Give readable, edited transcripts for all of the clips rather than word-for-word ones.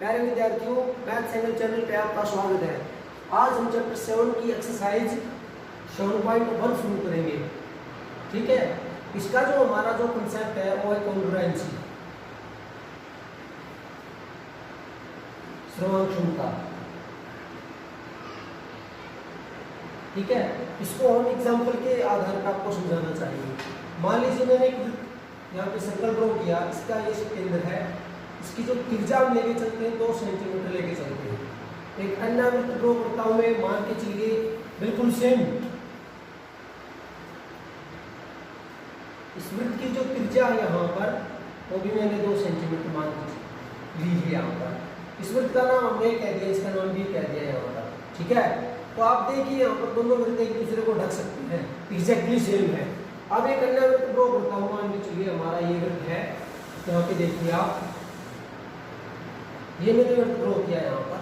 प्यारे विद्यार्थियों, math channel पे आपका स्वागत है। आज हम चैप्टर 7 की एक्सरसाइज 7.1 शुरू करेंगे। ठीक है, इसका जो हमारा जो कंसेप्ट है वो है कॉन्ग्रुएंसी, सर्वांगक्षमता। ठीक है, इसको हम एग्जांपल के आधार पर आपको समझाना चाहिए। मान लीजिए मैंने यहाँ पे सर्कल ड्रॉ किया, इसका ये केंद्र है, इसकी जो त्रिज्या हम लेके चलते हैं 2 सेंटीमीटर लेके चलते हैं। एक अन्य वृत्त ड्रॉ करता हूं मैं, मान के चलिए बिल्कुल सेम। इस वृत्त की जो त्रिज्या है यहाँ पर वो भी मैंने 2 सेंटीमीटर मान के ली है यहाँ पर। इस वृत्त का नाम हमने कह दिया, इसका नाम भी कह दिया यहाँ पर। ठीक है, तो आप देखिए यहाँ पर दोनों वृत्त एक दूसरे को ढक सकते हैं, एग्जैक्टली सेम है। अब एक अन्य वृत्त ड्रॉ करता हूँ, मान के चलिए हमारा ये वृत्त है, यहाँ पे देखिए आप, ये मैंने वृत्त ड्रॉ किया यहाँ पर।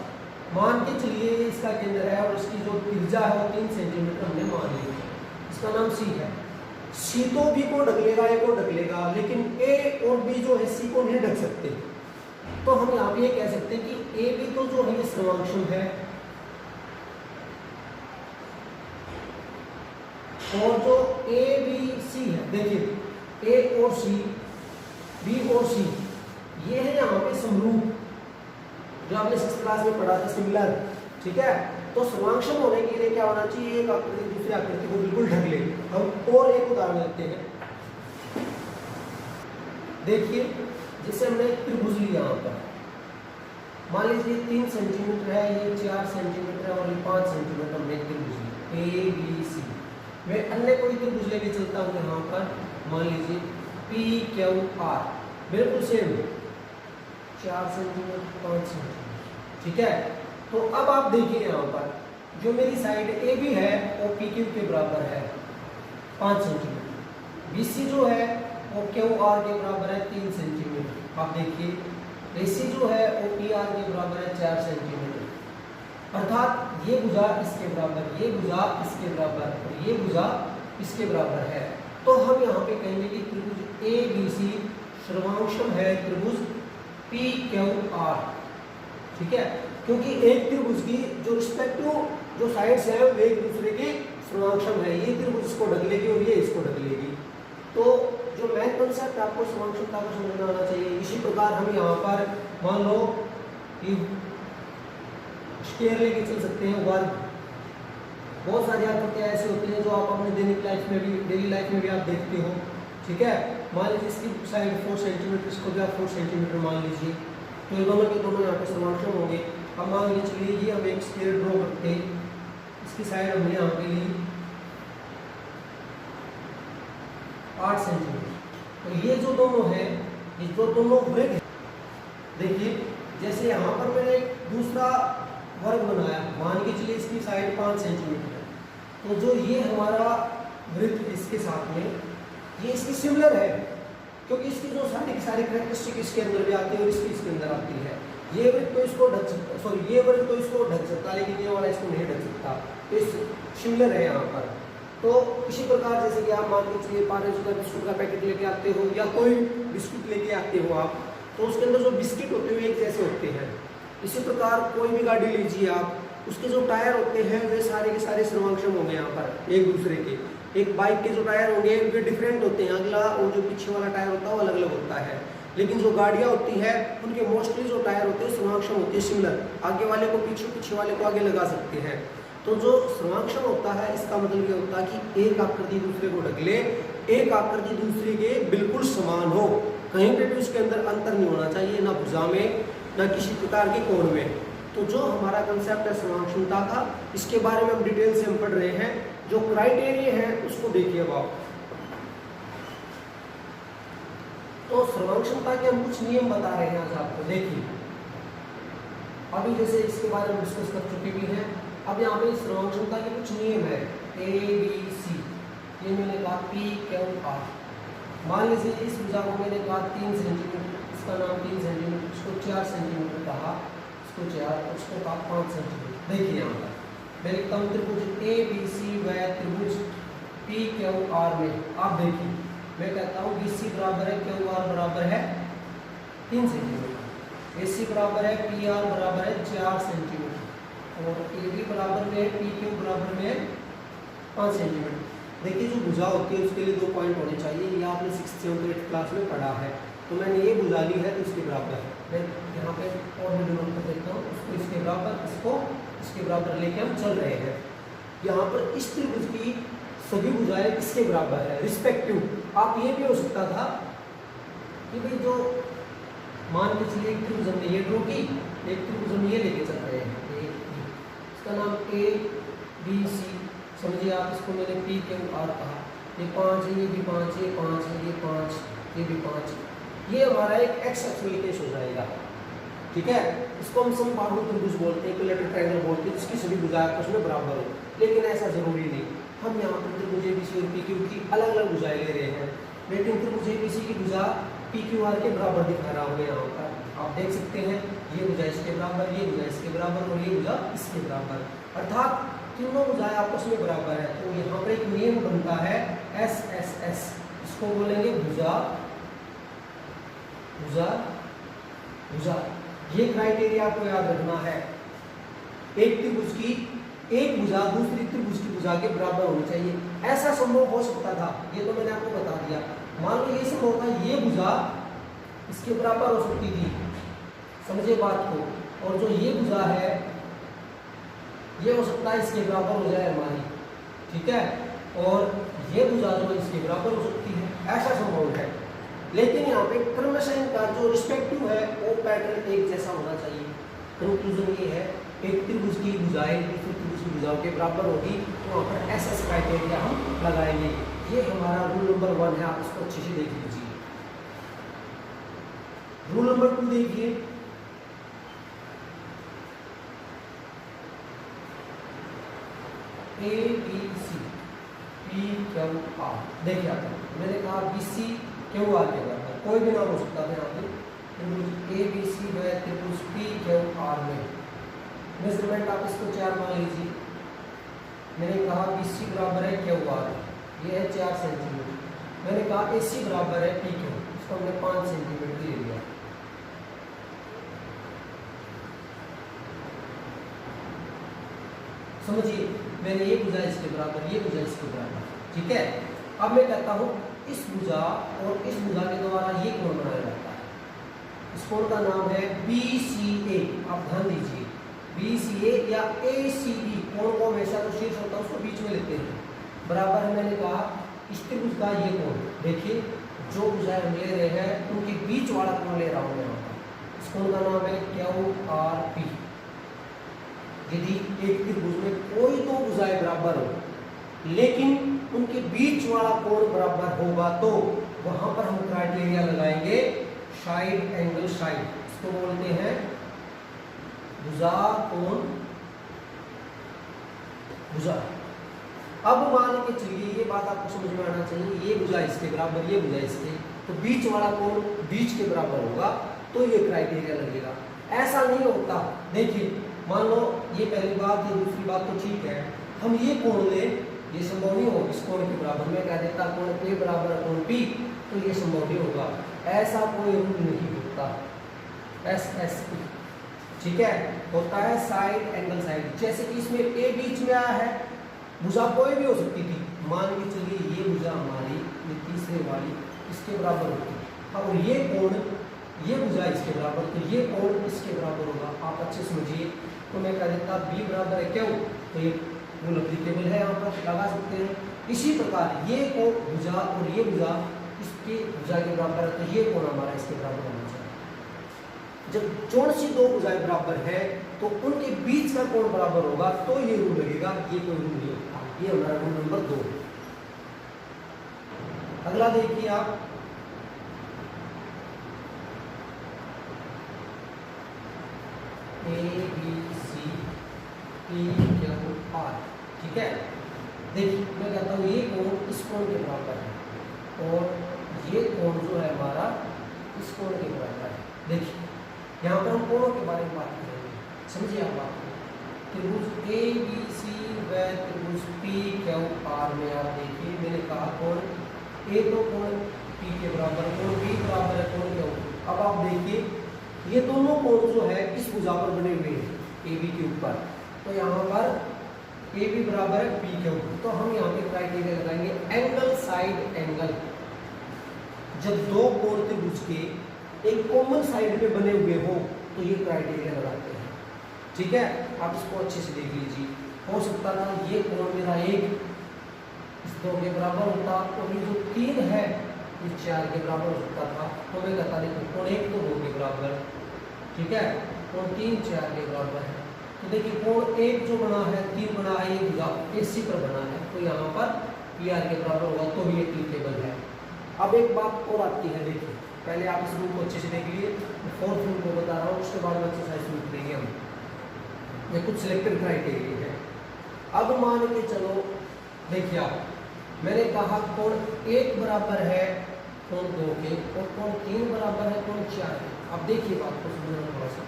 मान के चलिए इसका केंद्र है और इसकी जो त्रिज्या है वो 3 सेंटीमीटर हमने मान ली है। इसका नाम सी है। सी तो बी को ढक लेगा, ए को ढक लेगा, लेकिन ए और बी जो है सी को नहीं ढक सकते। तो हम यहाँ पे ये कह सकते हैं कि ए बी तो जो है ये सर्वांगक्षम है, और जो ए बी सी है, देखिए ए और सी, बी और सी, ये है यहाँ पे समरूप, जो आपने 6th क्लास में पढ़ा था, सिमिलर। ठीक है, तो सर्वांगक्षम होने के लिए क्या होना चाहिए, एक आकृति दूसरी आकृति को बिल्कुल ढक ले। हम और एक उदाहरण लेते हैं। देखिए, जैसे हमने एक त्रिभुज लिया यहाँ पर, मान लीजिए 3 सेंटीमीटर है, ये 4 सेंटीमीटर है और ये 5 सेंटीमीटर हमने त्रिभुज लिया ए बी सी। मैं अन्य कोई त्रिभुज लेके चलता हूँ यहाँ पर, मान लीजिए पी क्यू आर, बिल्कुल सेम, 4 सेंटीमीटर 5 सेंटीमीटर। ठीक है, तो अब आप देखिए यहाँ पर जो मेरी साइड ए बी है वो पी क्यू के बराबर है 5 सेंटीमीटर, बी सी जो है वो क्यू आर के बराबर है 3 सेंटीमीटर। आप देखिए ए सी जो है वो पी आर के बराबर है 4 सेंटीमीटर। अर्थात ये भुजा इसके बराबर, ये भुजा इसके बराबर और ये भुजा इसके बराबर है। तो हम यहाँ पे कहेंगे कि त्रिभुज ए बी सी सर्वांगक्षम है त्रिभुज पी क्यू आर। ठीक है, क्योंकि एक त्रिभुज की जो रिस्पेक्टिव जो साइड्स है वे एक दूसरे के सर्वांगक्षम है। ये त्रिभुज इसको ढक लेगी और ये इसको ढक लेगी। तो जो मेन कांसेप्ट आपको सर्वांगक्षमता को समझना आना चाहिए। इसी प्रकार हम यहाँ पर मान लो कि स्क्वायर लेके चल सकते हैं, वर्ग। बहुत सारी आकृतियाँ ऐसी होती हैं जो आप अपने दैनिक लाइफ में भी, डेली लाइफ में भी आप देखते हो। ठीक है, मान लीजिए इसकी साइड 4 सेंटीमीटर, इसको भी आप 4 सेंटीमीटर मान लीजिए, तो ये दोनों के दोनों यहाँ पे सर्वांगक्षम होंगे। अब मान लीजिए चलिए ये हम एक स्क्वायर ड्रॉ करते हैं, इसकी साइड हमने यहाँ पे ली 8 सेंटीमीटर। तो ये जो दोनों है, ये जो दोनों वृत्त, देखिए जैसे यहाँ पर मैंने एक दूसरा वर्ग बनाया, मान के चलिए इसकी साइड 5 सेंटीमीटर है, तो जो ये हमारा वृत्त इसके साथ में ये इसकी सिमिलर है, क्योंकि इसकी जो सारी की सारी कैरेक्टरिस्टिक इसके अंदर भी आती है और इसके अंदर आती है। ये वृत्त तो इसको ढक सकता, सॉरी ये वृत्त तो इसको ढक सकता, लेकिन ये वाला इसको नहीं ढक सकता। तो इस सिमिलर है यहाँ पर। तो इसी प्रकार जैसे कि आप मान के चलिए 5 रुपये का बिस्कुट का पैकेट लेके आते हो या कोई बिस्कुट लेके आते हो आप, तो उसके अंदर जो बिस्किट होते हैं एक जैसे होते हैं। इसी प्रकार कोई भी गाड़ी लीजिए आप, उसके जो टायर होते हैं वे सारे के सारे सर्वांगक्षम होंगे यहाँ पर एक दूसरे के। एक बाइक के जो टायर होंगे वे डिफरेंट होते हैं, अगला और जो पीछे वाला टायर होता है वो अलग अलग होता है। लेकिन जो गाड़ियाँ होती है उनके मोस्टली जो टायर होते हैं सर्वांगक्षम होते हैं, सिमिलर। आगे वाले को पीछे, पीछे वाले को आगे लगा सकते हैं। तो जो सर्वांगक्षम होता है इसका मतलब ये होता है कि एक आकृति दूसरे को ढक ले, एक आकृति दूसरे के बिल्कुल समान हो, कहीं पे भी उसके अंदर अंतर नहीं होना चाहिए, ना भुजा में ना किसी प्रकार के कोण में। तो जो हमारा कंसेप्ट है सर्वांगक्षमता का, इसके बारे में हम डिटेल से हम पढ़ रहे हैं। जो क्राइटेरिया है उसको देखिए अब आप। तो सर्वांगक्षमता के हम कुछ नियम बता रहे हैं आज आपको। देखिए अभी जैसे इसके बारे में डिस्कस कर चुके भी हैं, अब यहाँ पे सर्वांगक्षमता के कुछ नियम है ए बी सी। ये मैंने कहा पी क्यू आर। मान लीजिए इस भुजा को मैंने कहा 3 सेंटीमीटर, इसका नाम 3 सेंटीमीटर, इसको 4 सेंटीमीटर कहा, इसको 4, उसको कहा 5 सेंटीमीटर। देखिए यहाँ पर मैं लिखता हूँ त्रिभुज ए बी सी व त्रिभुज पी क्यू आर में। आप देखिए मैं कहता हूँ बी सी बराबर है क्यू आर बराबर है 3 सेंटीमीटर, AC बराबर है PR बराबर है 4 सेंटीमीटर और AB बराबर में है PQ बराबर में है 5 सेंटीमीटर। देखिए जो भुजा होती है उसके लिए 2 पॉइंट होने चाहिए, ये आपने 6th 7th 8th क्लास में पढ़ा है। तो मैंने ये भुजा ली है तो इसके बराबर है, मैं यहाँ पे और भी डिनोट कर देता हूँ, उसको इसके बराबर, इसको इसके बराबर लेके हम चल रहे हैं। यहाँ पर इस त्रिभुज की सभी भुजाएं किसके बराबर है रिस्पेक्टिव। आप ये भी हो सकता था कि भाई जो मान के चलिए एक त्रिभुज हमने ये ड्रॉ की, एक त्रिभुज हम ये लेके चल रहे हैं, इसका नाम ABC समझिए आप, इसको मैंने PQR कहा, ये 5 है, ये भी 5 है, 5 है, ये 5, ये भी 5, ये हमारा एक एक्स एक्सियल केस हो जाएगा। ठीक है, इसको हम समबाहु त्रिभुज बोलते हैं, इक्विलेटरल ट्रायंगल बोलते हैं, जिसकी सभी भुजाएं आपस में बराबर हो। लेकिन ऐसा जरूरी नहीं, हम यहाँ पर त्रिभुज ABC और PQ की अलग अलग भुजाएं ले रहे हैं, लेकिन त्रिभुज ABC की भुजा PQR के बराबर दिखा रहा हूँ यहाँ पर, आप देख सकते हैं ये भुजा इसके बराबर, ये भुजा इसके बराबर और ये भुजा इसके बराबर, अर्थात तीनों भुजाएं आपस में बराबर है। तो यहाँ पर एक नियम बनता है SSS, इसको बोलेंगे भुजा भुजा भुजा। ये क्राइटेरिया आपको याद रखना है, एक त्रिभुज की एक भुजा दूसरी त्रिभुज की भुजा के बराबर होनी चाहिए। ऐसा संभव हो सकता था, ये तो मैंने आपको बता दिया। मान लो ये संभव था, ये भुजा इसके बराबर हो सकती थी, समझे बात को, और जो ये भुजा है ये हो सकता है इसके बराबर हो जाए हमारी, ठीक है, और ये भुजा जो इसके बराबर हो सकती है, ऐसा संभव है। लेकिन यहाँ पे क्रमशः इनका जो रिस्पेक्टिव है वो पैटर्न एक जैसा होना चाहिए। कंक्लूजन ये है, एक त्रिभुज की भुजाएं दूसरी त्रिभुज की भुजाओं के बराबर होगी, तो वहाँ पर SS क्राइटेरिया हम लगाएंगे। ये हमारा रूल नंबर 1 है, आप इसको अच्छे से देख लीजिए। रूल नंबर 2 देखिए, ABC PQR, देखिए आता मैंने कहा BC QR के बराबर, कोई भी नाम हो सकता है यहाँ पे, त्रिभुज ABC है त्रिभुज PQR में, मेजरमेंट आप इसको 4 मान लीजिए। मैंने कहा BC बराबर है QR, ये है 4 सेंटीमीटर, मैंने कहा AC बराबर है PQ, इसको हमने 5 सेंटीमीटर ले लिया। समझिए, मैंने ये भुजा इसके बराबर, ये भुजा इसके बराबर, ठीक है। अब मैं कहता हूँ इस भुजा और इस भुजा के द्वारा ये कोण बनाया जाता है, इस कोण का नाम है BCA। आप ध्यान दीजिए, BCA या ACE, कोण को हमेशा जो शीर्ष होता है उसको बीच में लेते हैं, बराबर है। मैंने कहा इस त्रिभुज का ये कोण, देखिए जो भुजाएं हम ले रहे हैं उनके बीच वाला कोण ले रहा हूँ मैं यहाँ पर, इस कोण का नाम है QRP। यदि एक त्रिभुज में कोई दो भुजाएं बराबर हो लेकिन उनके बीच वाला कोण बराबर होगा तो वहां पर हम क्राइटेरिया लगाएंगे साइड एंगल साइड, इसको बोलते हैं भुजा कोण भुजा। अब मान के चलिए, ये बात आपको समझ में आना चाहिए, ये भुजा इसके बराबर, ये भुजा इसके, तो बीच वाला कोण बीच के बराबर होगा तो ये क्राइटेरिया लगेगा। ऐसा नहीं होता, देखिए मान लो ये पहली बात, ये दूसरी बात तो ठीक है, हम ये कोण लें, ये संभव नहीं होगा इस कोण के बराबर, मैं कह देता कोण A बराबर कोण P, तो ये संभव नहीं होगा, ऐसा कोई रूल नहीं होता। SSE, ठीक है, होता है साइड एंगल साइड। जैसे कि इसमें A बीच में आया है, भुजा कोई भी हो सकती थी, मान के चलिए ये भुजा हमारी ये तीसरे वाली इसके बराबर होती है, और ये कोण ये भुजा इसके बराबर, तो ये कोण इसके बराबर होगा। आप अच्छे समझिए, तो मैं कह देता B बराबर है क्यों, तो ये रूल एप्लीकेबल है, यहाँ पर लगा सकते हैं। इसी प्रकार ये को भुजा और ये भुजा इसके भुजा के बराबर है, तो ये कोण हमारा इसके बराबर होना चाहिए। जब जोड़ सी दो भुजाएं बराबर है तो उनके बीच का कोण बराबर होगा तो ये रूल लगेगा, ये कोई रूल नहीं होता। ये हमारा रूल नंबर 2। अगला देखिए आप, ABCPQR, ठीक है। देखिए मैं कहता हूँ ये कोण इस कोण के बराबर है और ये कोण जो है हमारा इस कोण के बराबर है। देखिए यहाँ पर हम कोणों के बारे में बात करेंगे, समझिए आप बात को। त्रिभुज ABC व त्रिभुज PQR में आप देखिए, मैंने कहा कोण A तो कोण P के बराबर, कोण B बराबर है कोण Q। अब आप देखिए ये दोनों कोण जो है इस भुजा पर बने हुए हैं ए बी के ऊपर, तो यहाँ पर ए बी बराबर है बी के ऊपर, तो हम यहाँ पे क्राइटेरिया लगाएंगे एंगल साइड एंगल। जब दो कोण त्रिभुज के एक कॉमन साइड पे बने हुए हो तो ये क्राइटेरिया लगाते हैं। ठीक है, आप इसको अच्छे से देख लीजिए। हो सकता था ये कोण मेरा एक इस 2 के बराबर होता, और ये जो 3 है ये 4 के बराबर हो सकता था, तो मैं कहता देखो कोण 1 तो 2 के बराबर, ठीक है, कोण 3 4 के बराबर है। तो देखिए कोण 1 जो बना है 3 बना है, ये भुजा AC पर बना है, तो यहाँ पर PR के बराबर होगा, तो ये टेबल है। अब एक बात और आती है, देखिए पहले आप इस रूल को अच्छे से देख लिए, फोर्थ रूल को बता रहा हूँ, उसके बाद में एक्सरसाइज शुरू करेंगे हम। ये कुछ सिलेक्टेड क्राइटेरिया है। अब मान के चलो, देखिए आप मैंने कहा कोण 1 बराबर है कोण 2 के, और कोण 3 बराबर है कोण 4 के। अब देखिए बात को समझना थोड़ा सा,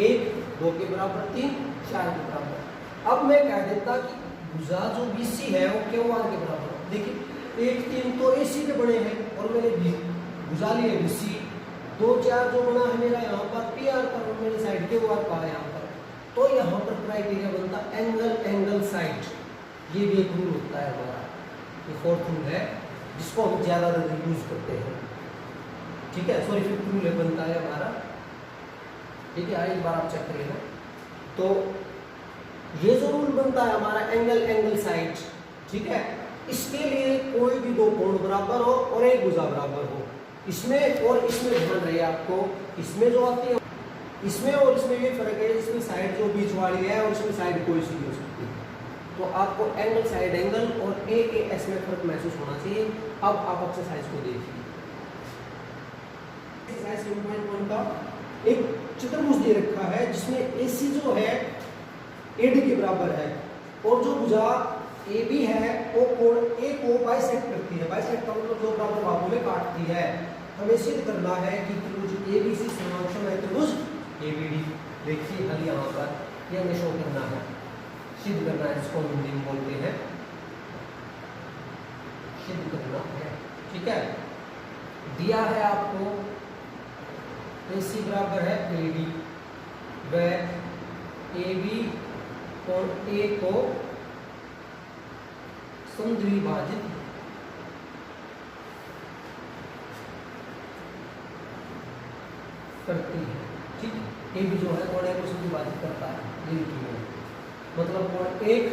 1 2 के बराबर, 3 4 के बराबर। अब मैं कह देता कि भुजा जो BC है वो QR के बराबर। देखिए 1 3 तो AC के बने हैं, और मैंने भुजा ली है BC, 2 4 जो बना है मेरा यहाँ पर PR का, और मेरी साइड QR का है यहाँ पर, तो यहाँ पर क्राइटेरिया बनता एंगल एंगल साइड। ये भी एक रूल होता है हमारा, ये फोर्थ रूल है जिसको हम ज़्यादातर यूज करते हैं। ठीक है, सॉरी फिफ्थ रूल बनता है हमारा। ठीक है, एक बार आप चेक करिएगा। तो ये जो रूल बनता है हमारा एंगल एंगल साइड, ठीक है, इसके लिए कोई भी दो कोण बराबर हो और एक भुजा बराबर हो, इसमें और इसमें ध्यान रहे आपको, इसमें जो आती है इसमें और इसमें ये फर्क है, इसमें साइड जो बीच वाली है और इसमें साइड कोई सी भी हो सकती है। तो आपको एंगल साइड एंगल और AAS में फर्क महसूस होना चाहिए। अब आप एक्सरसाइज को देखिए। एक्सरसाइज 7.1 का एक चतुर्भुज दे रखा है जिसमें AC जो है AD के बराबर है, और जो भुजा AB है वो कोण A को बाइसेक्ट करती है। बाइसेक्ट का मतलब दो बराबर भागों में काटती है। हमें सिद्ध करना है कि त्रिभुज ABC समांतर है त्रिभुज ABD। देखिए हल यहाँ पर ये हमें शो करना है, सिद्ध करना है, इसको हम हिंदी में बोलते हैं सिद्ध करना है। ठीक है, दिया है आपको AC बराबर है AD, व AB कोण A को समद्विभाजित करती है। ठीक, AB जो है कोण A को समद्विभाजित करता है, ये लिखिए, मतलब कोण 1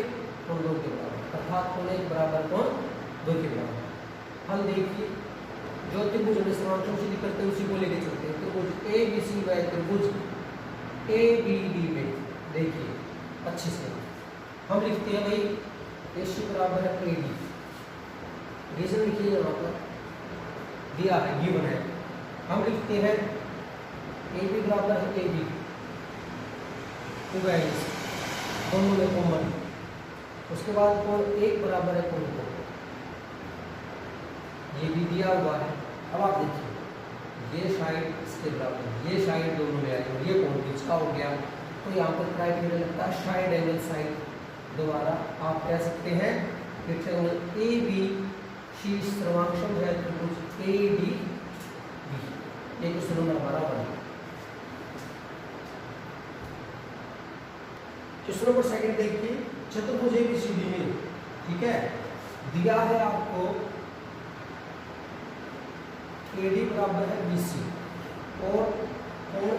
कोण 2 के बराबर, अर्थात कोण 1 बराबर कोण 2 के बराबर। हल देखिए, जो त्रिभुज में समांतर सिद्ध करते हैं उसी को लेके चलते हैं। त्रिभुज ABC व त्रिभुज ABD में देखिए अच्छे से हम लिखते हैं भाई AC बराबर है AD, रीजन लिखिए यहाँ पर दिया है, गिवन है। हम लिखते हैं AB बराबर है AB, दोनों में कॉमन। उसके बाद कोण 1 बराबर है कोण 2, ये भी दिया हुआ है। अब आप देखिए ये साइड इसके बराबर, ये साइड दोनों में आई और ये कोण बीच का हो गया, तो यहाँ पर क्राइटेरिया लगता है साइड एंगल साइड। दोबारा आप कह सकते हैं रेक्टेंगल ABC सर्वांशम है त्रिभुज ADB। ये क्वेश्चन नंबर हमारा 1। क्वेश्चन नंबर 2 देखिए, चतुर्भुज ABCD में, ठीक है, दिया है आपको AD बराबर है BC और कोण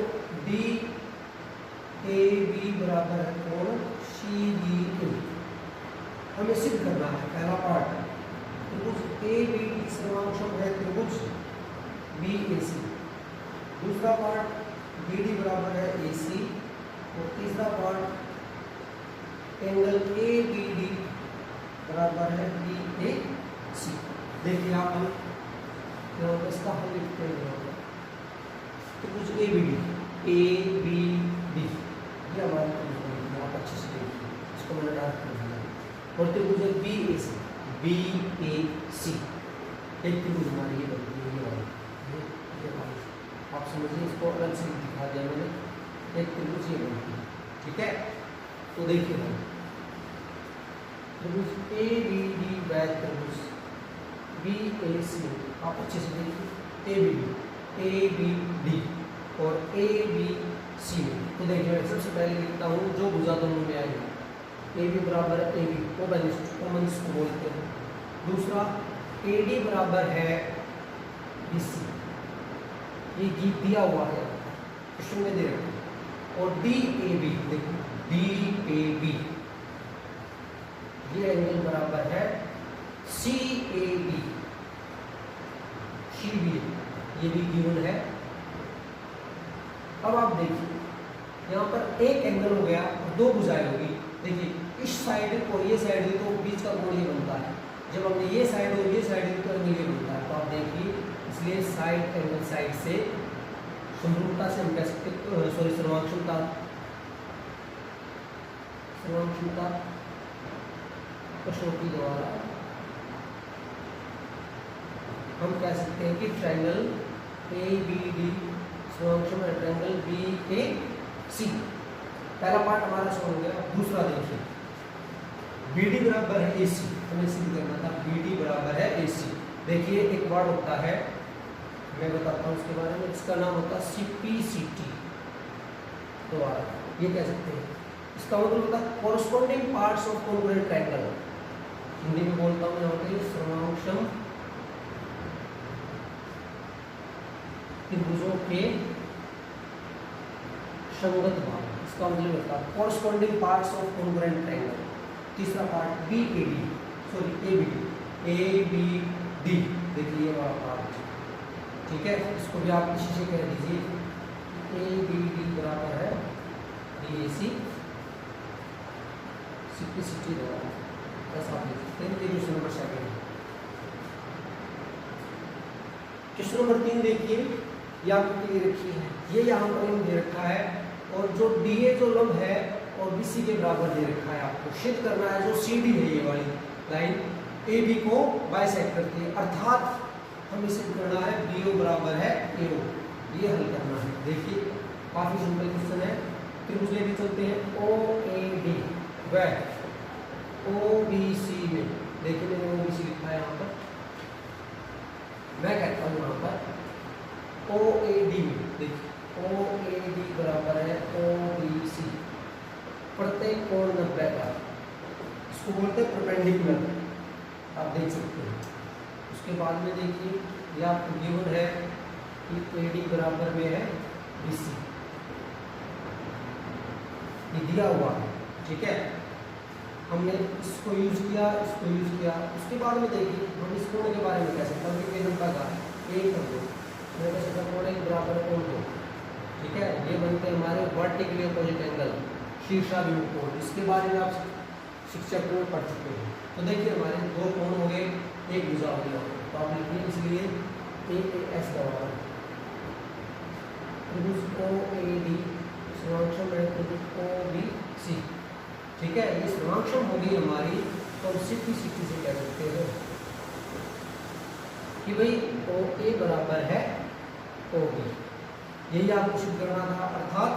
DAB बराबर है कोण CDA। हमें सिद्ध करना है पहला पार्ट, त्रिभुज ABD सर्वांशम है त्रिभुज BAC। दूसरा पार्ट BD बराबर है AC, और तीसरा पार्ट एंगल ABD बराबर है BAC। देखिए आप हम इसका हल लिखते हैं, त्रिभुज ABD ये हमारा त्रिभुज, आप अच्छे से देखिए, इसको मैंने डार्क कर दिया। और त्रिभुज BAC एक त्रिभुज हमारी ये बनती है, ये वाली आप समझिए, इसको अलग से दिखा दिया मैंने, एक त्रिभुज ये बनती है। ठीक है, तो देखिए हम त्रिभुज ABD व त्रिभुज BAC, आप अच्छे से देखिए, ABD और ए बी सी में। तो देखिए मैं सबसे पहले लिखता हूँ जो भुजा दोनों में आएगी, ए बी बराबर ए बी कॉमन इसको बोलते हैं। दूसरा ए डी बराबर है बी सी, ये गीत दिया हुआ है क्वेश्चन में दे रखा है। और डी ए बी, देखो डी ए बी ये एंगल बराबर है सी ए बी, सी बी ये भी गिवन है। अब आप देखिए यहाँ पर एक एंगल हो गया और दो भुजाएं होगी। देखिए इस साइड और ये साइड हुई तो बीच का कोण ये बनता है, जब हमने ये साइड और ये साइड हुई तो एंगल ये बनता है। तो आप देखिए इसलिए साइड एंगल साइड से समरूपता से हम कह सकते, सॉरी सर्वांक्षता कसौटी द्वारा हम कह सकते हैं कि ट्रायंगल ए बी डी सर्वांक्षम है ट्रायंगल बी ए सी। पहला पार्ट हमारा सॉल्व हो गया। दूसरा देखिए बी डी बराबर है ए सी, हमें सिद्ध करना था बी डी बराबर है ए सी। देखिए एक वर्ड होता है, मैं बताता हूँ उसके बारे में, इसका नाम होता है CPCT द्वारा, ये कह सकते हैं। इसका मतलब होता है corresponding parts of congruent triangle. Hindi में बोलता हूँ यहाँ पे सर्वांक्षम त्रिभुजों के संगत भाग, इसका मतलब होता है corresponding parts of congruent triangle. तीसरा part B A D, sorry A B D, देखिए ये वाला पार्ट, ठीक है। इसको भी आप इसी से कह दीजिए ए बी डी बराबर है डी ए सी CPCT द्वारा, ऐसा आप लिख सकते हैं। ये क्वेश्चन नंबर 2 है। क्वेश्चन नंबर 3 देखिए, ये आपको दे रखी है, ये यहाँ पर दे रखा है और जो DA जो लंब है और BC के बराबर दे रखा है। आपको सिद्ध करना है जो CD है ये वाली लाइन AB को बाइसेक्ट करती है, अर्थात हमें सिद्ध करना है BO बराबर है AO, ये हल करना है। देखिए काफी सिंपल क्वेश्चन है। त्रिभुज लेके चलते हैं OAD व OBC में। देखिए मैंने OBC लिखा है यहाँ पर, मैं कहता हूँ यहाँ पर OAD में। देखिए OAD बराबर है OBC, प्रत्येक कोण 90 का, इसको बोलते हैं परपेंडिकुलर, आप देख सकते हैं। उसके बाद में देखिए ये आपको गिवन है कि AD बराबर में है BC, ये दिया हुआ है, ठीक है। हमने इसको यूज किया, इसको यूज किया। उसके बाद में देखिए हम इस कोण के बारे में कह सकते हैं कि नंबर का एक कर दो, मैं कह सकता हूँ कोण एक बराबर कोण 2, ठीक है। ये बनते हैं हमारे वर्टिकली अपोजिट एंगल, शीर्षाभिमुख कोण। इसके बारे में आप शिक्षक में पढ़ चुके हैं। तो देखिए हमारे दो कोण हो गए, एक भुजा हो गया, तो आप लिखिए इसलिए AAS द्वारा त्रिभुज OAD सर्वांक्षम है त्रिभुज OBC, ठीक है। ये सर्वांक्षम हो गई हमारी, तो हम CPCT से कह सकते हैं कि भाई OA बराबर है OB, यही आपको सिद्ध करना था। अर्थात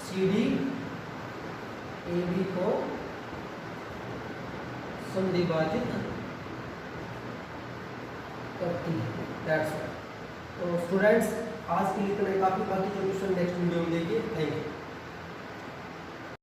CD AB को समद्विभाजित करती है। That's all. तो स्टूडेंट्स आज के लिए इतना ही काफी, बाकी जो क्वेश्चन नेक्स्ट वीडियो में देखिए। Thank you.